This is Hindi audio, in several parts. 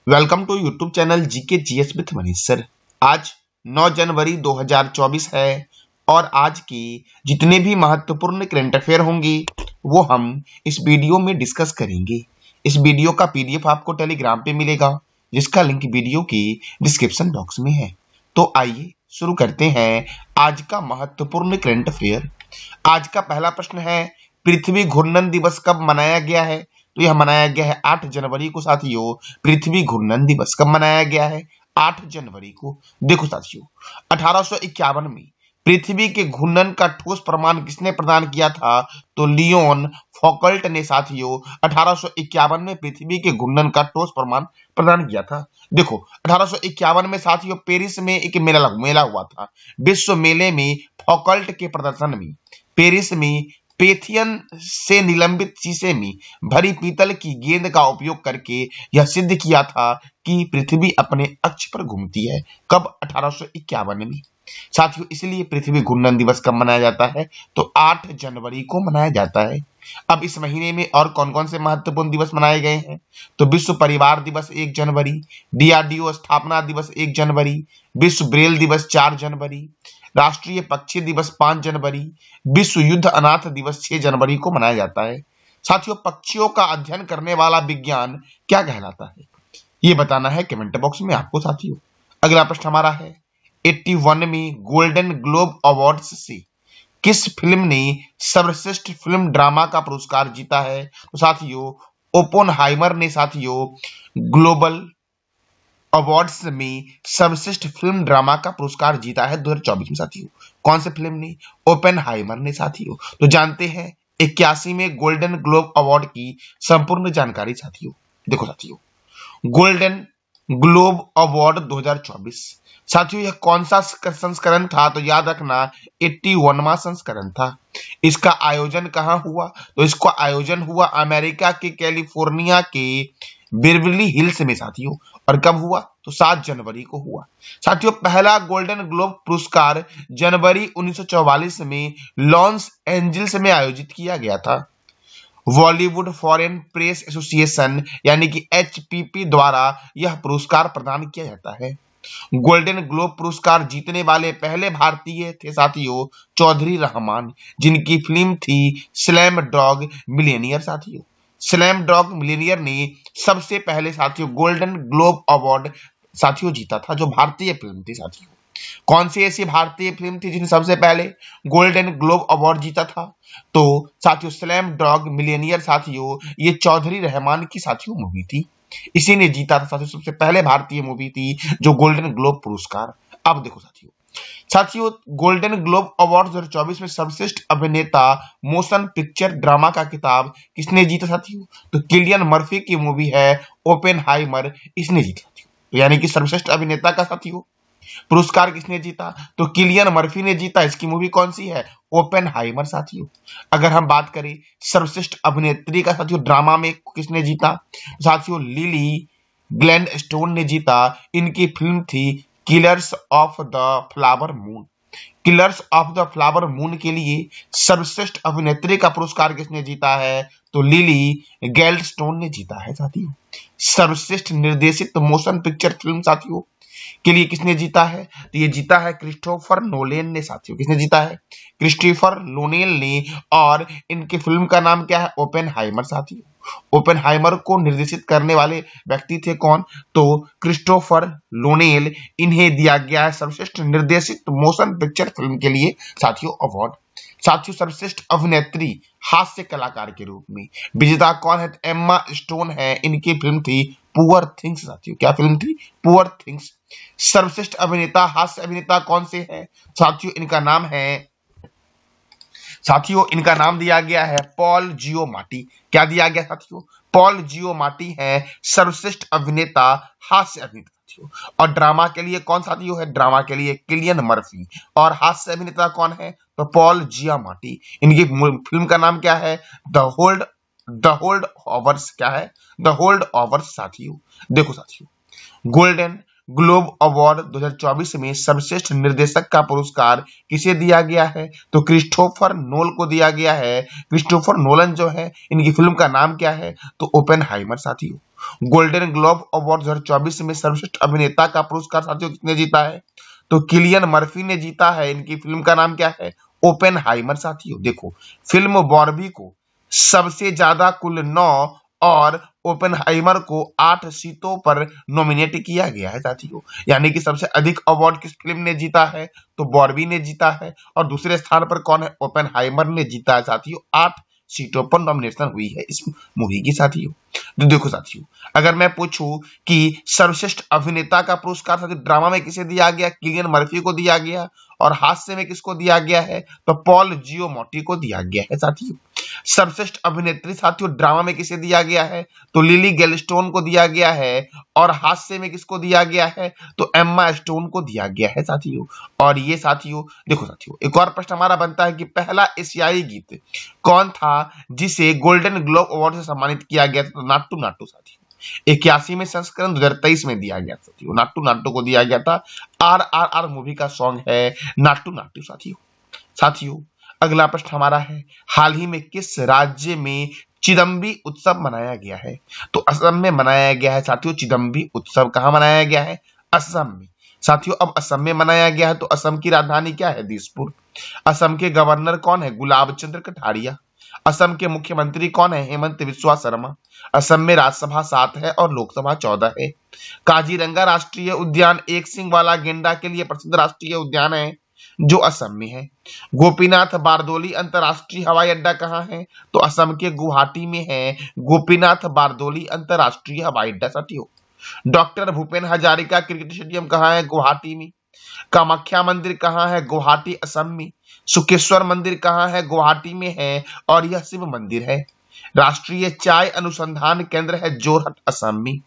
Welcome to YouTube channel GK GS with Manish sir. आज 9 जनवरी 2024 है और आज की जितने भी महत्वपूर्ण करंट अफेयर होंगे वो हम इस वीडियो में डिस्कस करेंगे। इस वीडियो का पीडीएफ आपको टेलीग्राम पे मिलेगा जिसका लिंक वीडियो की डिस्क्रिप्शन बॉक्स में है। तो आइए शुरू करते हैं आज का महत्वपूर्ण करंट अफेयर। आज का पहला प्रश्न है, पृथ्वी घूर्णन दिवस कब मनाया गया है? तो यह मनाया गया है 8 जनवरी को साथियों। पृथ्वी घूर्णन दिवस कब मनाया गया है? 8 जनवरी को। देखो साथियों, 1851 में पृथ्वी के घूर्णन का ठोस प्रमाण किसने प्रदान किया था? तो लियोन फौकल्ट ने साथियों 1851 में पृथ्वी के घूर्णन का ठोस प्रमाण प्रदान किया था। देखो 1851 में साथियों पेरिस में एक मेला हुआ था। विश्व मेले में फौकल्ट के प्रदर्शन में पेरिस में पेथियन से निलंबित शीशे में भरी पीतल की गेंद का उपयोग करके यह सिद्ध किया था कि पृथ्वी अपने अक्ष पर घूमती है। कब? 1851 में साथियों। इसलिए पृथ्वी घूर्णन दिवस कब मनाया जाता है? तो 8 जनवरी को मनाया जाता है। अब इस महीने में और कौन कौन से महत्वपूर्ण दिवस मनाए गए हैं? तो विश्व परिवार दिवस 1 जनवरी, डीआरडीओ स्थापना दिवस 1 जनवरी, विश्व ब्रेल दिवस 4 जनवरी, राष्ट्रीय पक्षी दिवस 5 जनवरी, विश्व युद्ध अनाथ दिवस 6 जनवरी को मनाया जाता है। साथियों, पक्षियों का अध्ययन करने वाला विज्ञान क्या कहलाता है? ये बताना है कमेंट बॉक्स में आपको साथियों। अगला प्रश्न हमारा है, 81 में गोल्डन ग्लोब अवार्ड्स से किस फिल्म ने सर्वश्रेष्ठ फिल्म ड्रामा का पुरस्कार जीता है? तो साथियों ओपेनहाइमर ने साथियों ग्लोबल अवार्ड्स में सर्वश्रेष्ठ फिल्म ड्रामा का पुरस्कार जीता है 2024 में साथियों। कौन से फिल्म ने? ओपेनहाइमर ने साथियों। तो जानते हैं 81 में गोल्डन ग्लोब अवार्ड की संपूर्ण जानकारी साथियों। देखो साथियों, गोल्डन ग्लोब अवार्ड 2024 साथियों यह कौन सा संस्करण था? तो याद रखना 81वां संस्करण था। इसका आयोजन कहां हुआ? तो इसका आयोजन हुआ अमेरिका के कैलिफोर्निया के बेवरली हिल्स में साथियों। और कब हुआ? तो 7 जनवरी को हुआ। साथियों पहला गोल्डन ग्लोब पुरस्कार जनवरी 1944 में लॉस एंजल्स में आयोजित किया गया था। बॉलीवुड फॉरेन प्रेस एसोसिएशन यानी कि एचपीपी द्वारा यह पुरस्कार प्रदान किया जाता है। गोल्डन ग्लोब पुरस्कार जीतने वाले पहले भारतीय थे साथियों चौधरी रहमान, जिनकी फिल्म थी स्लैम डॉग मिलियनियर साथियों। स्लैम डॉग मिलियनियर ने सबसे पहले साथियों गोल्डन ग्लोब अवार्ड साथियों जीता था, जो भारतीय फिल्म थी साथियों। कौन सी ऐसी भारतीय फिल्म थी जिसने सबसे पहले गोल्डन ग्लोब अवार्ड जीता था? तो साथियों स्लैम डॉग मिलियनियर साथियों ये चौधरी रहमान की साथियों मूवी थी। इसी ने जीता था साथियों, सबसे पहले भारतीय मूवी थी जो गोल्डन ग्लोब पुरस्कार। अब देखो साथियों गोल्डन ग्लोब अवार्ड 2024 में सर्वश्रेष्ठ अभिनेता मोशन पिक्चर ड्रामा का खिताब किसने जीता साथियों? तो किलियन मर्फी की मूवी है ओपेनहाइमर, इसने जीता साथियों। यानी कि सर्वश्रेष्ठ अभिनेता का साथियों पुरस्कार किसने जीता? तो किलियन मर्फी ने जीता। इसकी मूवी कौन सी है? ओपेनहाइमर साथियों। अगर हम बात करें सर्वश्रेष्ठ अभिनेत्री का साथियों ड्रामा में किसने जीता? साथियों लिली ग्लैडस्टोन ने जीता। इनकी फिल्म थी killers of the flower moon. Killers of the flower moon के लिए सर्वश्रेष्ठ अभिनेत्री का पुरस्कार किसने जीता है? तो लिली ग्लैडस्टोन ने जीता है साथियों। सर्वश्रेष्ठ निर्देशित मोशन पिक्चर फिल्म साथियों के लिए किसने जीता है? तो ये जीता है क्रिस्टोफर नोलेन ने साथियों। किसने जीता है? क्रिस्टोफर नोलेन ने। और इनके फिल्म का नाम क्या है? ओपेनहाइमर साथियों। ओपेनहाइमर को निर्देशित करने वाले व्यक्ति थे कौन? तो क्रिस्टोफर लोनेल। इन्हें दिया गया है सर्वश्रेष्ठ निर्देशित मोशन पिक्चर फिल्म के लिए साथियों अवार्ड। साथियों सर्वश्रेष्ठ अभिनेत्री हास्य कलाकार के रूप में विजेता कौन है? एम्मा स्टोन है। इनकी फिल्म थी पुअर थिंग्स साथियों। क्या फिल्म थी? Poor things. सर्वश्रेष्ठ अभिनेता हास्य अभिनेता कौन से हैं साथियों? इनका नाम दिया गया है पॉल जियोमाटी। क्या दिया गया साथियों? पॉल जियोमाटी है सर्वश्रेष्ठ अभिनेता हास्य अभिनेता साथियों। और ड्रामा के लिए कौन साथियों है? ड्रामा के लिए किलियन मर्फी। और हास्य अभिनेता कौन है? तो पॉल जियोमाटी। इनकी फिल्म का नाम क्या है? The hold overs. क्या है? द होल्ड ओवर्स साथियों। देखो साथियों गोल्डन ग्लोब अवार्ड 2024 में सर्वश्रेष्ठ निर्देशक का पुरस्कार किसे दिया गया है? तो क्रिस्टोफर नोल को दिया गया है। क्रिस्टोफर नोलन जो है, इनकी फिल्म का नाम क्या है? तो ओपेनहाइमर साथियों। गोल्डन ग्लोब अवार्ड 2024 में सर्वश्रेष्ठ अभिनेता का पुरस्कार साथियों किसने जीता है? तो किलियन मर्फी ने जीता है। इनकी फिल्म का नाम क्या है? ओपेनहाइमर साथियों। देखो, फिल्म बार्बी को सबसे ज्यादा कुल 9 और ओपेनहाइमर को 8 सीटों पर नॉमिनेट किया गया है साथियों। यानी कि सबसे अधिक अवार्ड किस फिल्म ने जीता है? तो बार्बी ने जीता है। और दूसरे स्थान पर कौन है? ओपेनहाइमर ने जीता है साथियों। 8 सीटों पर नॉमिनेशन हुई है इस मूवी की साथियों। तो देखो साथियों, अगर मैं पूछूं कि सर्वश्रेष्ठ अभिनेता का पुरस्कार साथियों ड्रामा में किसे दिया गया? किलियन मर्फी को दिया गया। और हास्य में किसको दिया गया है? तो पॉल जियोमॉटी को दिया गया है साथियों। सर्वश्रेष्ठ अभिनेत्री साथियों ड्रामा में किसे दिया गया है? तो लिली गैलस्टोन को दिया गया है। और हास्य में किसको दिया गया है? तो एम्मा स्टोन को दिया गया है साथियों। और ये साथियों, देखो साथियों, एक और प्रश्न हमारा बनता है कि पहला एशियाई गीत कौन था जिसे गोल्डन ग्लोब अवार्ड से सम्मानित किया गया था? तो नाट्टू नाट्टू साथियों। 81 में संस्करण 2023 में दिया गया साथियों। नाट्टू नाट्टू को दिया गया था। RRR मूवी का सॉन्ग है नाट्टू नाट्टू साथियों। साथियों, अगला प्रश्न हमारा है, हाल ही में किस राज्य में चिदम्बी उत्सव मनाया गया है? तो असम में मनाया गया है साथियों। चिदम्बी उत्सव कहां मनाया गया है? असम में साथियों। अब असम में मनाया गया है तो असम की राजधानी क्या है? दिसपुर। असम के गवर्नर कौन है? गुलाब चंद्र कटारिया। असम के मुख्यमंत्री कौन है? हेमंत बिस्वा शर्मा। असम में राज्यसभा 7 है और लोकसभा 14 है। काजीरंगा राष्ट्रीय उद्यान एक सिंग वाला गेंडा के लिए प्रसिद्ध राष्ट्रीय उद्यान है जो असम में है। गोपीनाथ बारदोली अंतरराष्ट्रीय हवाई अड्डा कहाँ है? तो असम के गुवाहाटी में है गोपीनाथ बारदोली अंतरराष्ट्रीय हवाई अड्डा साथियों। Doctor Bhupen Hazarika cricket stadium कहाँ है? गुवाहाटी में। कामाख्या मंदिर कहाँ है? गुवाहाटी असम में। सुकेश्वर मंदिर कहाँ है? गुवाहाटी में है और यह शिव मंदिर है। राष्ट्रीय चाय अनुसंधान केंद्र है जोरहट असम में।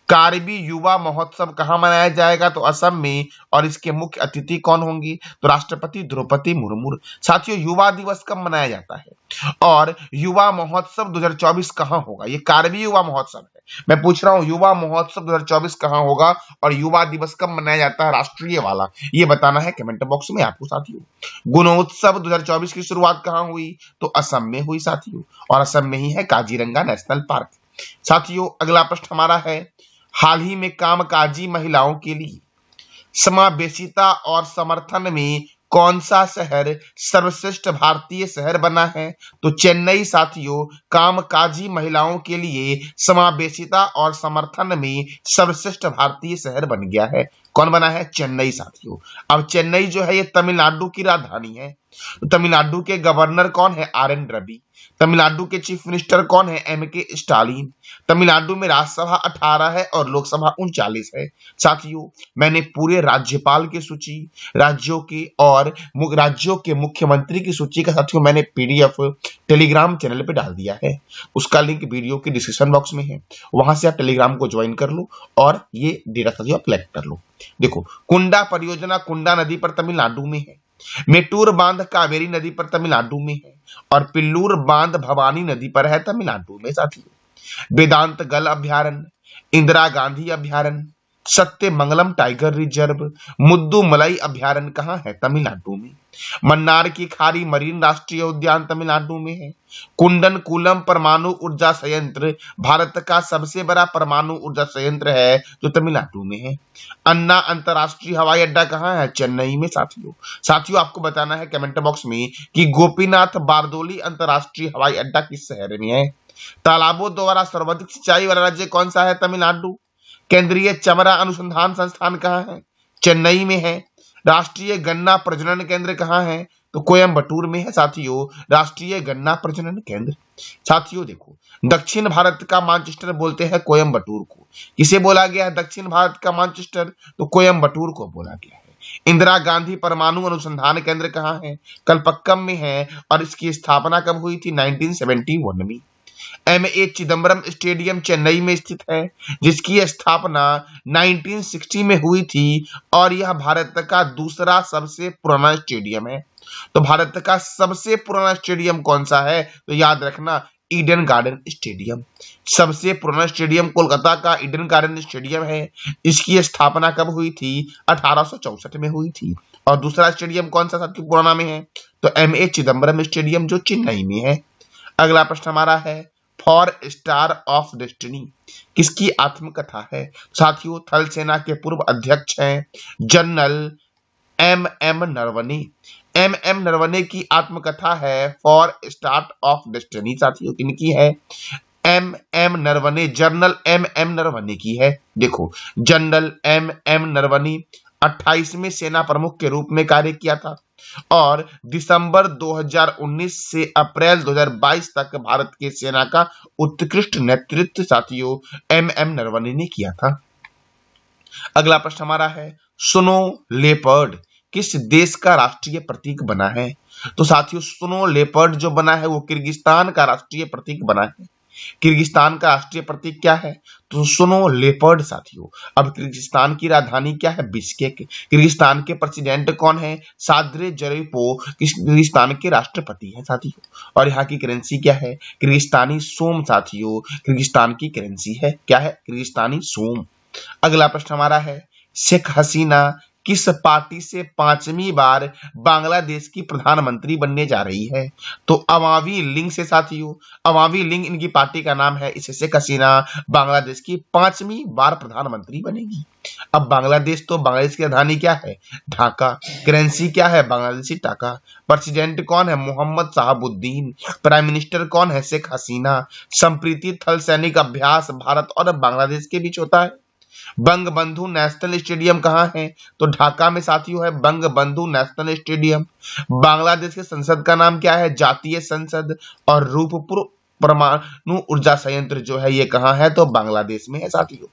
कार्बी युवा महोत्सव कहाँ मनाया जाएगा? तो असम में। और इसके मुख्य अतिथि कौन होंगी? तो राष्ट्रपति द्रौपदी मुर्मू। साथियों, युवा दिवस कब मनाया जाता है और युवा महोत्सव 2024 कहाँ होगा? ये कार्बी युवा महोत्सव है। मैं पूछ रहा हूँ युवा महोत्सव 2024 कहाँ होगा और युवा दिवस कब मनाया जाता है राष्ट्रीय वाला, ये बताना है कमेंट बॉक्स में आपको साथियों। गुणोत्सव 2024 की शुरुआत कहाँ हुई? तो असम में हुई साथियों। और असम में ही है काजीरंगा नेशनल पार्क। साथियों, अगला प्रश्न हमारा है, हाल ही में कामकाजी महिलाओं के लिए समावेशिता और समर्थन में कौन सा शहर सर्वश्रेष्ठ भारतीय शहर बना है? तो चेन्नई साथियों कामकाजी महिलाओं के लिए समावेशिता और समर्थन में सर्वश्रेष्ठ भारतीय शहर बन गया है। कौन बना है? चेन्नई साथियों। अब चेन्नई जो है ये तमिलनाडु की राजधानी है। तो तमिलनाडु के गवर्नर कौन है? RN रवि। तमिलनाडु के चीफ मिनिस्टर कौन है? MK Stalin. तमिलनाडु में राज्यसभा 18 है और लोकसभा 39 है। साथियों, मैंने पूरे राज्यपाल की सूची, राज्यों की और राज्यों के मुख्यमंत्री की सूची का साथियों मैंने PDF टेलीग्राम चैनल पे डाल दिया है। उसका लिंक वीडियो के डिस्क्रिप्शन बॉक्स में है। वहां से आप टेलीग्राम को ज्वाइन कर लो और ये डेटा साथियों आप कलेक्ट कर लो। देखो, कुंडा परियोजना कुंडा नदी पर तमिलनाडु में है। मेटूर बांध कावेरी नदी पर तमिलनाडु में है। और पिल्लूर बांध भवानी नदी पर है तमिलनाडु में साथियों। वेदांत गल अभ्यारण्य, इंदिरा गांधी अभ्यारण्य, सत्यमंगलम टाइगर रिजर्व, मुद्दुमलई अभ्यारण्य कहाँ है? तमिलनाडु में। मन्नार की खाड़ी मरीन राष्ट्रीय उद्यान तमिलनाडु में है। कुंडनकुलम परमाणु ऊर्जा संयंत्र भारत का सबसे बड़ा परमाणु ऊर्जा संयंत्र है जो तमिलनाडु में है। अन्ना अंतरराष्ट्रीय हवाई अड्डा कहाँ है? चेन्नई में साथियों। साथियों, आपको बताना है कमेंट बॉक्स में कि गोपीनाथ बारदोली अंतरराष्ट्रीय हवाई अड्डा किस शहर में है। तालाबों द्वारा सर्वाधिक सिंचाई वाला राज्य कौन सा है? तमिलनाडु। केंद्रीय चमड़ा अनुसंधान संस्थान कहाँ है? चेन्नई में है। राष्ट्रीय गन्ना प्रजनन केंद्र कहाँ है? तो कोयम्बटूर में है साथियों राष्ट्रीय गन्ना प्रजनन केंद्र। साथियों देखो, दक्षिण भारत का मैनचेस्टर बोलते हैं कोयम्बटूर को। किसे बोला गया है दक्षिण भारत का मैनचेस्टर? तो कोयम्बटूर को बोला गया है। इंदिरा गांधी परमाणु अनुसंधान केंद्र कहाँ है? कलपक्कम में है। और इसकी स्थापना कब हुई थी? 1971 में। MA चिदम्बरम स्टेडियम चेन्नई में स्थित है जिसकी स्थापना 1960 में हुई थी और यह भारत का दूसरा सबसे पुराना स्टेडियम है। तो भारत का सबसे पुराना स्टेडियम कौन सा है? तो याद रखना ईडन गार्डन स्टेडियम। सबसे पुराना स्टेडियम कोलकाता का ईडन गार्डन स्टेडियम है। इसकी स्थापना कब हुई थी? 1864 में हुई थी। और दूसरा स्टेडियम कौन सा साथियों पुराना में है? तो एमए चिदम्बरम स्टेडियम जो चेन्नई में है। अगला प्रश्न हमारा है फॉर स्टार ऑफ डेस्टिनी किसकी आत्मकथा है? साथियों थल सेना के पूर्व अध्यक्ष हैं general M Naravane. M Naravane की आत्मकथा है फॉर स्टार ऑफ डेस्टिनी। साथियों किनकी है? M Naravane, general M Naravane की है। देखो जनरल एम नरवणे 28वें सेना प्रमुख के रूप में कार्य किया था और दिसंबर 2019 से अप्रैल 2022 तक भारत के सेना का उत्कृष्ट नेतृत्व साथियों एम नरवणे ने किया था। अगला प्रश्न हमारा है स्नो लेपर्ड किस देश का राष्ट्रीय प्रतीक बना है? तो साथियों स्नो लेपर्ड जो बना है वो किर्गिस्तान का राष्ट्रीय प्रतीक बना है। किर्गिस्तान का राष्ट्रीय प्रतीक क्या है? तो स्नो लेपर्ड साथियों। अब किर्गिस्तान की राजधानी क्या है? बिश्केक। किर्गिस्तान के प्रेसिडेंट कौन है? साद्रे जरीपो किर्गिस्तान के राष्ट्रपति हैं साथियों। और यहाँ की करेंसी क्या है? किर्गिस्तानी सोम साथियों। किर्गिस्तान की करेंसी है क्या है? Kyrgyzstani som. अगला प्रश्न हमारा है शेख हसीना किस पार्टी से 5वीं बार बांग्लादेश की प्रधानमंत्री बनने जा रही है? तो अवामी लीग से साथियों। अवामी लीग इनकी पार्टी का नाम है। इससे शेख हसीना बांग्लादेश की 5वीं बार प्रधानमंत्री बनेगी। अब बांग्लादेश तो बांग्लादेश की राजधानी क्या है? ढाका। करेंसी क्या है? बांग्लादेशी टाका। प्रेसिडेंट कौन है? मोहम्मद शहाबुद्दीन। प्राइम मिनिस्टर कौन है? शेख हसीना। संप्रीति थल सैनिक अभ्यास भारत और बांग्लादेश के बीच होता है। बंगबंधु नेशनल स्टेडियम कहाँ है? तो ढाका में साथियों है बंगबंधु नेशनल स्टेडियम। बांग्लादेश के संसद का नाम क्या है? जातीय संसद। और रूपपुर परमाणु ऊर्जा संयंत्र जो है ये कहाँ है? तो बांग्लादेश में है साथियों।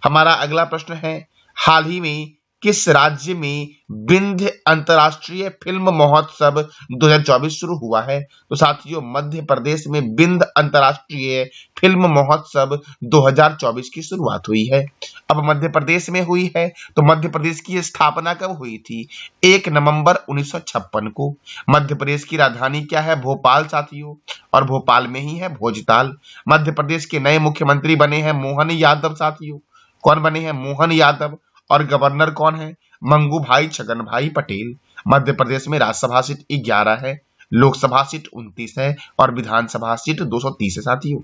हमारा अगला प्रश्न है हाल ही में किस राज्य में विंध्य अंतरराष्ट्रीय फिल्म महोत्सव 2024 शुरू हुआ है? तो साथियों मध्य प्रदेश में विंध्य अंतरराष्ट्रीय फिल्म महोत्सव 2024 की शुरुआत हुई है। अब मध्य प्रदेश में हुई है तो मध्य प्रदेश की स्थापना कब हुई थी? 1 नवंबर 1956 को। मध्य प्रदेश की राजधानी क्या है? भोपाल साथियों। और भोपाल में ही है भोजताल। मध्य प्रदेश के नए मुख्यमंत्री बने हैं मोहन यादव साथियों। कौन बने हैं? मोहन यादव। और गवर्नर कौन है? मंगू भाई छगन भाई पटेल। मध्य प्रदेश में राज्यसभा सीट 11 है, लोकसभा सीट 29 है और विधानसभा सीट 230 है साथियों।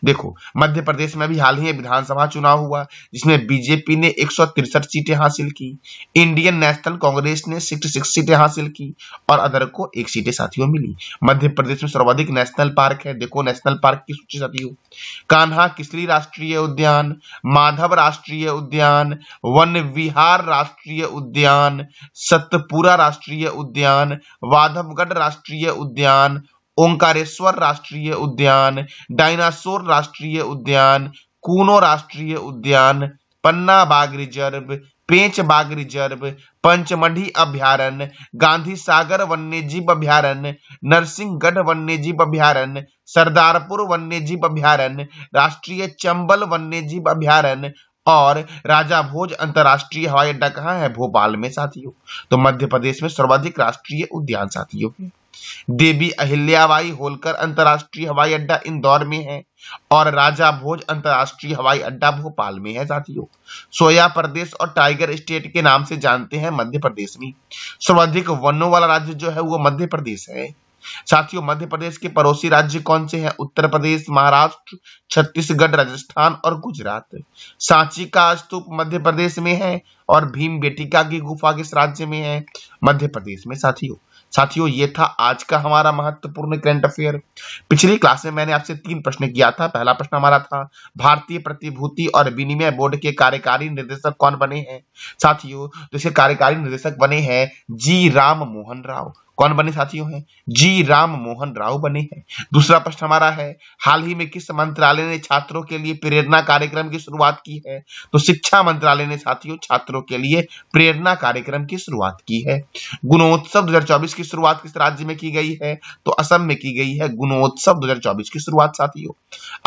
देखो मध्य प्रदेश में भी हाल ही में विधानसभा चुनाव हुआ जिसमें बीजेपी ने 163 सीटें हासिल की, इंडियन नेशनल कांग्रेस ने 66 सीटें हासिल की और अदर को 1 सीटें साथियों मिली। मध्य प्रदेश में सर्वाधिक नेशनल पार्क है। देखो नेशनल पार्क की सूची साथियों कान्हा किसली राष्ट्रीय उद्यान, माधव राष्ट्रीय उद्यान, वन विहार राष्ट्रीय उद्यान, सतपुरा राष्ट्रीय उद्यान, वाधवगढ़ राष्ट्रीय उद्यान, ओंकारेश्वर राष्ट्रीय उद्यान, डायनासोर राष्ट्रीय उद्यान, कूनो राष्ट्रीय उद्यान, पन्ना बाघ रिजर्व, पेंच बाघ रिजर्व, पंचमढ़ी अभ्यारण्य, गांधी सागर वन्यजीव अभ्यारण्य, नरसिंहगढ़ वन्यजीव अभ्यारण्य, सरदारपुर वन्यजीव अभ्यारण्य, राष्ट्रीय चंबल वन्यजीव अभ्यारण्य और राजा भोज अंतरराष्ट्रीय हवाई अड्डा कहाँ है? भोपाल में साथियों। तो मध्य प्रदेश में सर्वाधिक राष्ट्रीय उद्यान साथियों है। देवी अहिल्याबाई होलकर अंतरराष्ट्रीय हवाई अड्डा इंदौर में है और राजा भोज अंतरराष्ट्रीय हवाई अड्डा भोपाल में है साथियों। सोया प्रदेश और टाइगर स्टेट के नाम से जानते हैं मध्य प्रदेश में। सर्वाधिक वनों वाला राज्य जो है वो मध्य प्रदेश है साथियों। मध्य प्रदेश के पड़ोसी राज्य कौन से हैं? उत्तर प्रदेश, महाराष्ट्र, छत्तीसगढ़, राजस्थान और गुजरात। सांची का स्तूप मध्य प्रदेश में है और भीमबेटका की गुफा किस राज्य में है? मध्य प्रदेश में साथियों ये था आज का हमारा महत्वपूर्ण करंट अफेयर। पिछली क्लास में मैंने आपसे 3 प्रश्न किया था। पहला प्रश्न हमारा था भारतीय प्रतिभूति और विनिमय बोर्ड के कार्यकारी निदेशक कौन बने हैं? साथियों जिसके कार्यकारी निदेशक बने हैं जी राम मोहन राव। कौन बने साथियों हैं? जी राम मोहन राव बने हैं। दूसरा प्रश्न हमारा है हाल ही में किस मंत्रालय ने छात्रों के लिए प्रेरणा कार्यक्रम की शुरुआत की है? तो शिक्षा मंत्रालय ने साथियों छात्रों के लिए प्रेरणा कार्यक्रम की शुरुआत की है। गुणोत्सव 2024 की शुरुआत किस राज्य में की गई है? तो असम में की गई है गुणोत्सव 2024 की शुरुआत साथियों।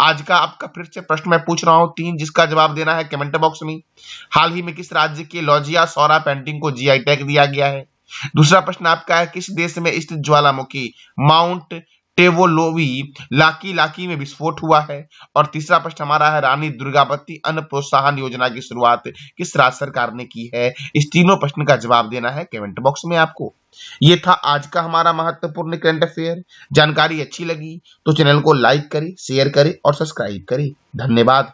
आज का आपका फिर से प्रश्न मैं पूछ रहा हूं 3 जिसका जवाब देना है कमेंट बॉक्स में। हाल ही में किस राज्य के लॉजिया सौरा पेंटिंग को जीआई टैग दिया गया है? दूसरा प्रश्न आपका है किस देश में स्थित ज्वालामुखी माउंट टेवोलोवी लाकी लाकी में विस्फोट हुआ है। और तीसरा प्रश्न हमारा है, रानी दुर्गावती अन्न प्रोत्साहन योजना की शुरुआत किस राज्य सरकार ने की है। इस तीनों प्रश्न का जवाब देना है कमेंट बॉक्स में आपको। ये था आज का हमारा महत्वपूर्ण करंट अफेयर। जानकारी अच्छी लगी तो चैनल को लाइक करें, शेयर करें और सब्सक्राइब करें। धन्यवाद।